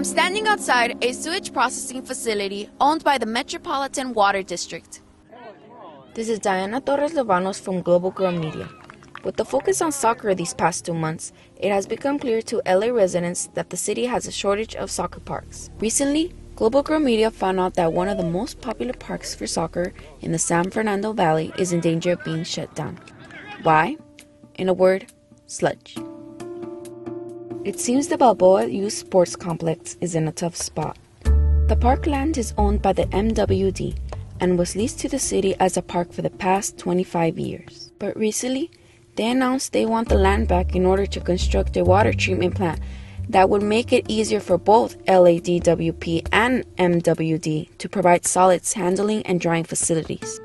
I'm standing outside a sewage processing facility owned by the Metropolitan Water District. This is Diana Torres Lovanos from Global Girl Media. With the focus on soccer these past 2 months, it has become clear to LA residents that the city has a shortage of soccer parks. Recently, Global Girl Media found out that one of the most popular parks for soccer in the San Fernando Valley is in danger of being shut down. Why? In a word, sludge. It seems the Balboa Youth Sports Complex is in a tough spot. The parkland is owned by the MWD and was leased to the city as a park for the past 25 years. But recently, they announced they want the land back in order to construct a water treatment plant that would make it easier for both LADWP and MWD to provide solids handling and drying facilities.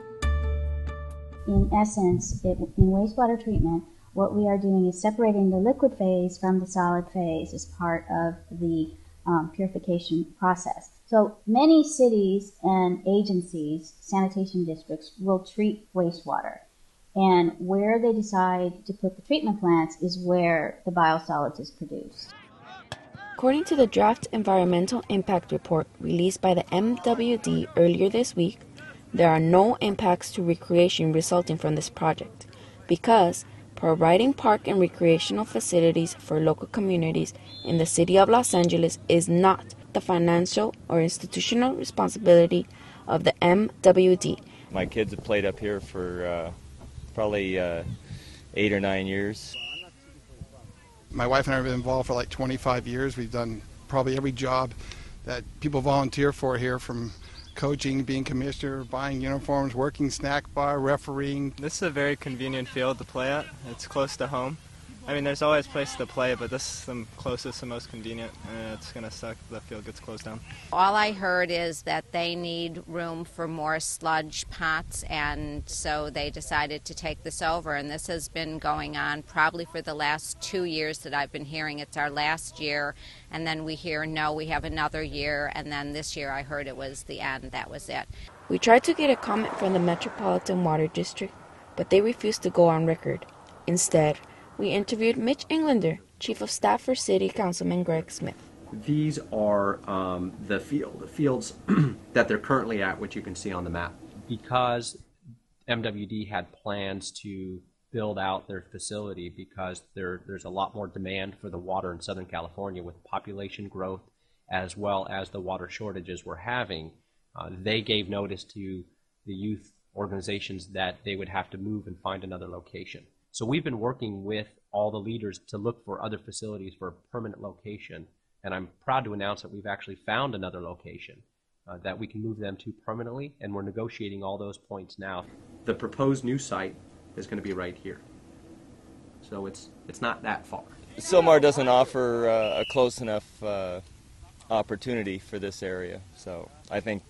In essence, in wastewater treatment, what we are doing is separating the liquid phase from the solid phase as part of the purification process. So many cities and agencies, sanitation districts, will treat wastewater. And where they decide to put the treatment plants is where the biosolids is produced. According to the draft environmental impact report released by the MWD earlier this week, there are no impacts to recreation resulting from this project because providing park and recreational facilities for local communities in the city of Los Angeles is not the financial or institutional responsibility of the MWD. My kids have played up here for probably 8 or 9 years. My wife and I have been involved for like 25 years. We've done probably every job that people volunteer for here, from coaching, being commissioner, buying uniforms, working snack bar, refereeing. This is a very convenient field to play at. It's close to home. I mean, there's always places to play, but this is the closest and most convenient, and it's going to suck if the field gets closed down. All I heard is that they need room for more sludge pots, and so they decided to take this over, and this has been going on probably for the last 2 years that I've been hearing. It's our last year, and then we hear, no, we have another year, and then this year I heard it was the end. That was it. We tried to get a comment from the Metropolitan Water District, but they refused to go on record. Instead, we interviewed Mitch Englander, Chief of Staff for City Councilman Greg Smith. These are the fields that they're currently at, which you can see on the map. Because MWD had plans to build out their facility because there's a lot more demand for the water in Southern California with population growth as well as the water shortages we're having, they gave notice to the youth organizations that they would have to move and find another location. So we've been working with all the leaders to look for other facilities for a permanent location, and I'm proud to announce that we've actually found another location that we can move them to permanently, and we're negotiating all those points now. The proposed new site is going to be right here, so it's not that far. Sylmar doesn't offer a close enough opportunity for this area, so I think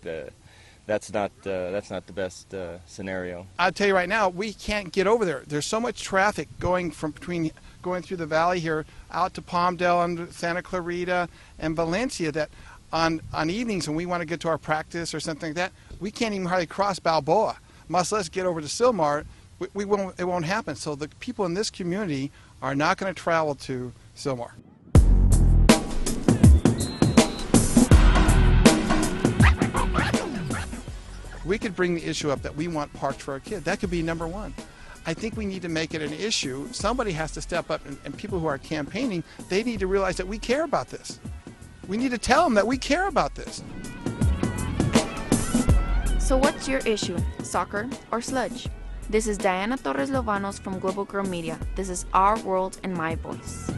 that's not the best scenario. I'll tell you right now, we can't get over there. There's so much traffic going through the valley here out to Palmdale and Santa Clarita and Valencia that on evenings when we want to get to our practice or something like that, we can't even hardly cross Balboa, much less get over to Sylmar. It won't happen. So the people in this community are not going to travel to Sylmar. We could bring the issue up that we want parks for our kids. That could be number one. I think we need to make it an issue. Somebody has to step up, and people who are campaigning, they need to realize that we care about this. We need to tell them that we care about this. So what's your issue, soccer or sludge? This is Diana Torres Lovanos from Global Girl Media. This is our world and my voice.